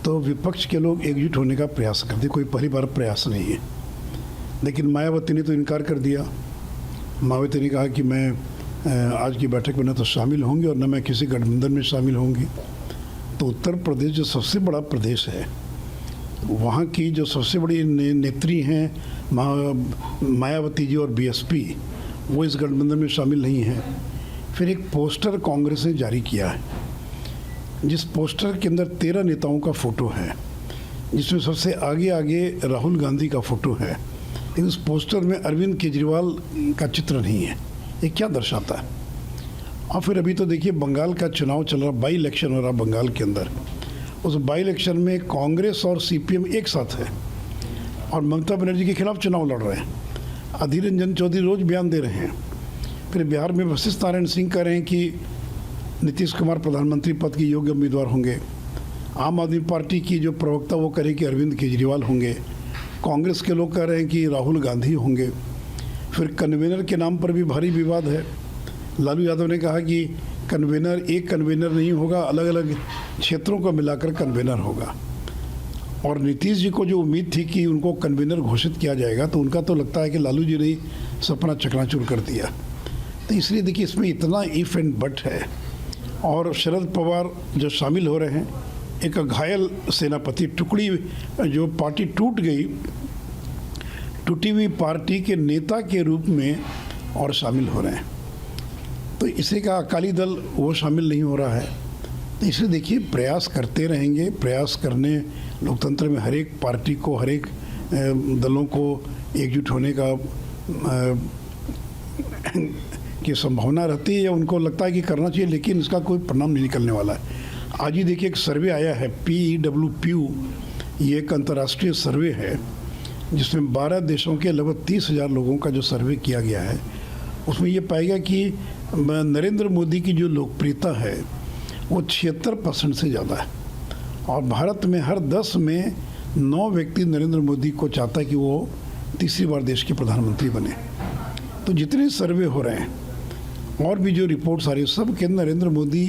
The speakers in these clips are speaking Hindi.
तो विपक्ष के लोग एकजुट होने का प्रयास करते, कोई पहली बार प्रयास नहीं है। लेकिन मायावती ने तो इनकार कर दिया। मायावती ने कहा कि मैं आज की बैठक में न तो शामिल होंगी और न मैं किसी गठबंधन में शामिल होंगी। तो उत्तर प्रदेश जो सबसे बड़ा प्रदेश है, वहाँ की जो सबसे बड़ी नेत्री हैं मायावती जी और बीएसपी, वो इस गठबंधन में शामिल नहीं है। फिर एक पोस्टर कांग्रेस ने जारी किया है, जिस पोस्टर के अंदर 13 नेताओं का फ़ोटो है, जिसमें सबसे आगे आगे राहुल गांधी का फ़ोटो है, लेकिन उस पोस्टर में अरविंद केजरीवाल का चित्र नहीं है। ये क्या दर्शाता है? और फिर अभी तो देखिए बंगाल का चुनाव चल रहा, बाई इलेक्शन हो रहा बंगाल के अंदर। उस बाई इलेक्शन में कांग्रेस और सीपीएम एक साथ है और ममता बनर्जी के खिलाफ चुनाव लड़ रहे हैं। अधीर रंजन चौधरी रोज़ बयान दे रहे हैं। फिर बिहार में वशिष्ठ नारायण सिंह कह रहे हैं कि नीतीश कुमार प्रधानमंत्री पद के योग्य उम्मीदवार होंगे। आम आदमी पार्टी की जो प्रवक्ता वो कह रहे कि अरविंद केजरीवाल होंगे। कांग्रेस के लोग कह रहे हैं कि राहुल गांधी होंगे। फिर कन्वेनर के नाम पर भी भारी विवाद है। लालू यादव ने कहा कि कन्वेनर एक कन्वेनर नहीं होगा, अलग अलग क्षेत्रों को मिलाकर कन्वेनर होगा। और नीतीश जी को जो उम्मीद थी कि उनको कन्वेनर घोषित किया जाएगा, तो उनका तो लगता है कि लालू जी ने सपना चकनाचूर कर दिया। तो इसलिए देखिए इसमें इतना इफ एंड बट है। और शरद पवार जो शामिल हो रहे हैं, एक घायल सेनापति, टुकड़ी जो पार्टी टूट गई, टूटी हुई पार्टी के नेता के रूप में और शामिल हो रहे हैं। तो इसी का अकाली दल वो शामिल नहीं हो रहा है। तो इसलिए देखिए प्रयास करते रहेंगे। प्रयास करने लोकतंत्र में हर एक पार्टी को, हर एक दलों को एकजुट होने का की संभावना रहती है, या उनको लगता है कि करना चाहिए, लेकिन इसका कोई परिणाम नहीं निकलने वाला है। आज ही देखिए एक सर्वे आया है, PEW, ये एक अंतर्राष्ट्रीय सर्वे है जिसमें 12 देशों के लगभग 30,000 लोगों का जो सर्वे किया गया है, उसमें ये पाया गया कि नरेंद्र मोदी की जो लोकप्रियता है वो 76% से ज़्यादा है। और भारत में हर 10 में 9 व्यक्ति नरेंद्र मोदी को चाहता है कि वो तीसरी बार देश के प्रधानमंत्री बने। तो जितने सर्वे हो रहे हैं और भी जो रिपोर्ट्स आ रही है, सब के नरेंद्र मोदी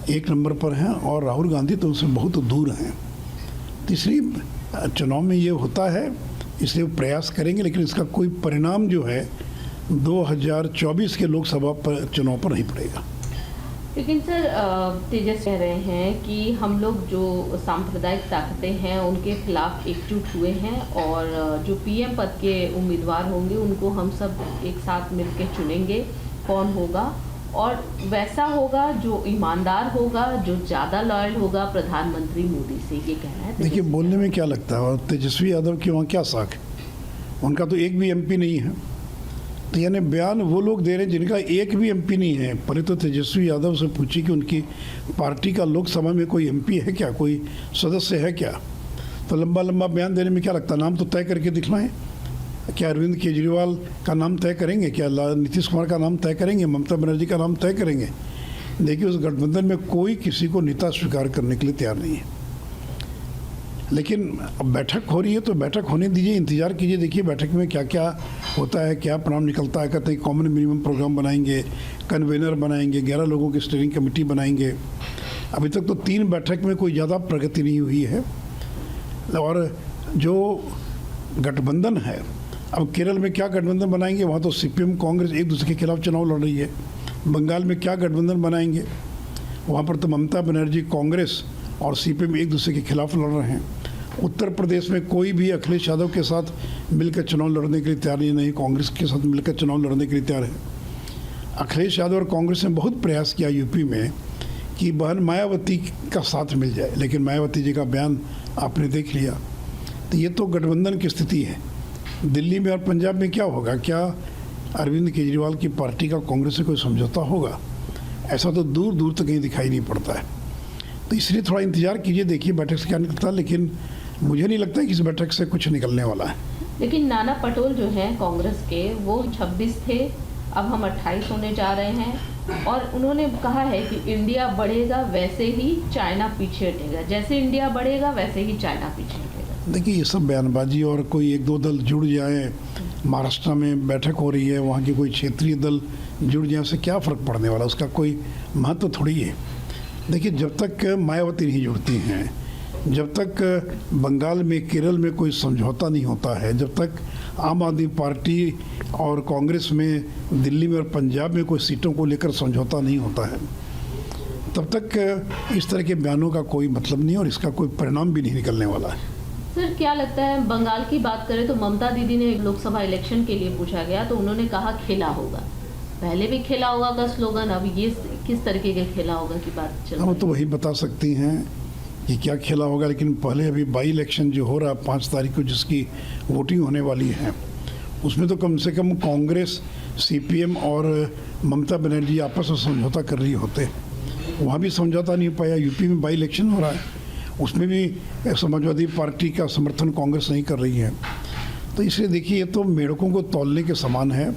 एक नंबर पर हैं और राहुल गांधी तो उनसे बहुत दूर हैं। तो इसलिए चुनाव में ये होता है, इसलिए वो प्रयास करेंगे, लेकिन इसका कोई परिणाम जो है 2024 के लोकसभा पर चुनाव पर नहीं पड़ेगा। लेकिन सर, तेजस कह रहे हैं कि हम लोग जो सांप्रदायिक ताकतें हैं उनके खिलाफ एकजुट हुए हैं और जो पीएम पद के उम्मीदवार होंगे उनको हम सब एक साथ मिलकर चुनेंगे, कौन होगा, और वैसा होगा जो ईमानदार होगा, जो ज़्यादा लॉयल होगा प्रधानमंत्री मोदी से, ये कहना है। देखिए बोलने में क्या लगता है, और तेजस्वी यादव की वहाँ क्या साख है? उनका तो एक भी MP नहीं है। तो यानी बयान वो लोग दे रहे हैं जिनका एक भी MP नहीं है। पहले तो तेजस्वी यादव से पूछिए कि उनकी पार्टी का लोकसभा में कोई MP है क्या, कोई सदस्य है क्या? तो लंबा लंबा बयान देने में क्या लगता है? नाम तो तय करके दिखलाएं। क्या अरविंद केजरीवाल का नाम तय करेंगे? क्या नीतीश कुमार का नाम तय करेंगे? ममता बनर्जी का नाम तय करेंगे? देखिए उस गठबंधन में कोई किसी को नेता स्वीकार करने के लिए तैयार नहीं है। लेकिन अब बैठक हो रही है तो बैठक होने दीजिए, इंतज़ार कीजिए, देखिए बैठक में क्या क्या होता है, क्या परिणाम निकलता है। कहते हैं कॉमन मिनिमम प्रोग्राम बनाएंगे, कन्वेनर बनाएंगे, 11 लोगों की स्टीयरिंग कमेटी बनाएंगे। अभी तक तो 3 बैठक में कोई ज़्यादा प्रगति नहीं हुई है। और जो गठबंधन है, अब केरल में क्या गठबंधन बनाएंगे? वहाँ तो CPM कांग्रेस एक दूसरे के खिलाफ चुनाव लड़ रही है। बंगाल में क्या गठबंधन बनाएंगे? वहाँ पर तो ममता बनर्जी कांग्रेस और CPM एक दूसरे के खिलाफ लड़ रहे हैं। उत्तर प्रदेश में कोई भी अखिलेश यादव के साथ मिलकर चुनाव लड़ने के लिए तैयार नहीं कांग्रेस के साथ मिलकर चुनाव लड़ने के लिए तैयार है। अखिलेश यादव और कांग्रेस ने बहुत प्रयास किया यूपी में कि बहन मायावती का साथ मिल जाए, लेकिन मायावती जी का बयान आपने देख लिया। तो ये तो गठबंधन की स्थिति है। दिल्ली में और पंजाब में क्या होगा? क्या अरविंद केजरीवाल की पार्टी का कांग्रेस से कोई समझौता होगा? ऐसा तो दूर दूर तक कहीं दिखाई नहीं पड़ता है। तो इसलिए थोड़ा इंतजार कीजिए, देखिए बैठक से क्या निकलता है, लेकिन मुझे नहीं लगता है कि इस बैठक से कुछ निकलने वाला है। लेकिन नाना पटोले जो हैं कांग्रेस के, वो 26 थे, अब हम 28 होने जा रहे हैं। और उन्होंने कहा है कि इंडिया बढ़ेगा वैसे ही चाइना पीछे हटेगा, जैसे इंडिया बढ़ेगा वैसे ही चाइना पीछे हटेगा। देखिए ये सब बयानबाजी, और कोई 1-2 दल जुड़ जाए, महाराष्ट्र में बैठक हो रही है, वहाँ के कोई क्षेत्रीय दल जुड़ जाए, उससे क्या फ़र्क पड़ने वाला, उसका कोई महत्व थोड़ी है। देखिए जब तक मायावती नहीं जुड़ती हैं, जब तक बंगाल में, केरल में कोई समझौता नहीं होता है, जब तक आम आदमी पार्टी और कांग्रेस में दिल्ली में और पंजाब में कोई सीटों को लेकर समझौता नहीं होता है, तब तक इस तरह के बयानों का कोई मतलब नहीं और इसका कोई परिणाम भी नहीं निकलने वाला है। सर, क्या लगता है, बंगाल की बात करें तो ममता दीदी ने लोकसभा इलेक्शन के लिए पूछा गया तो उन्होंने कहा खेला होगा। पहले भी खेला होगा का स्लोगन, अब ये किस तरीके के खेला होगा की बात चल रही है? हम तो वही बता सकती हैं कि क्या खेला होगा, लेकिन पहले अभी बाई इलेक्शन जो हो रहा है 5 तारीख को, जिसकी वोटिंग होने वाली है, उसमें तो कम से कम कांग्रेस, सीपीएम और ममता बनर्जी आपस में समझौता कर रही होते। वहाँ भी समझौता नहीं पाया। यूपी में बाई इलेक्शन हो रहा है, उसमें भी समाजवादी पार्टी का समर्थन कांग्रेस नहीं कर रही है। तो इसलिए देखिए, ये तो मेढकों को तौलने के समान है।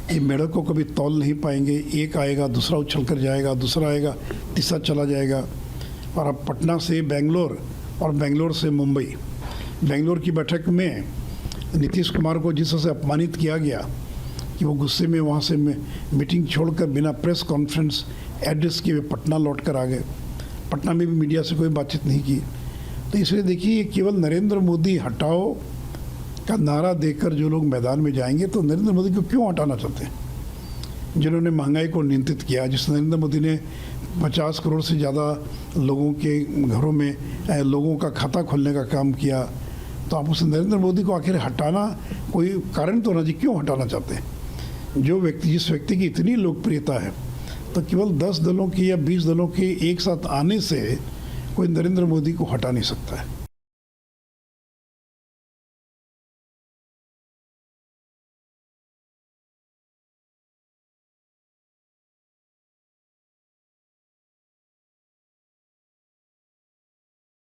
ये मेढक को कभी तौल नहीं पाएंगे। एक आएगा, दूसरा उछल कर जाएगा, दूसरा आएगा, तीसरा चला जाएगा। और अब पटना से बेंगलोर और बेंगलोर से मुंबई, बेंगलोर की बैठक में नीतीश कुमार को जिस तरह से अपमानित किया गया कि वो गुस्से में वहाँ से मीटिंग छोड़कर बिना प्रेस कॉन्फ्रेंस एड्रेस किए पटना लौट कर आ गए। पटना में भी मीडिया से कोई बातचीत नहीं की। तो इसलिए देखिए, केवल नरेंद्र मोदी हटाओ का नारा देकर जो लोग मैदान में जाएंगे, तो नरेंद्र मोदी को क्यों हटाना चाहते हैं? जिन्होंने महंगाई को नियंत्रित किया, जिस नरेंद्र मोदी ने 50 करोड़ से ज़्यादा लोगों के घरों में लोगों का खाता खोलने का काम किया, तो आप उस नरेंद्र मोदी को आखिर हटाना कोई कारण तो ना जी, क्यों हटाना चाहते हैं? जिस व्यक्ति की इतनी लोकप्रियता है, तो केवल 10 दलों की या 20 दलों के एक साथ आने से कोई नरेंद्र मोदी को हटा नहीं सकता है।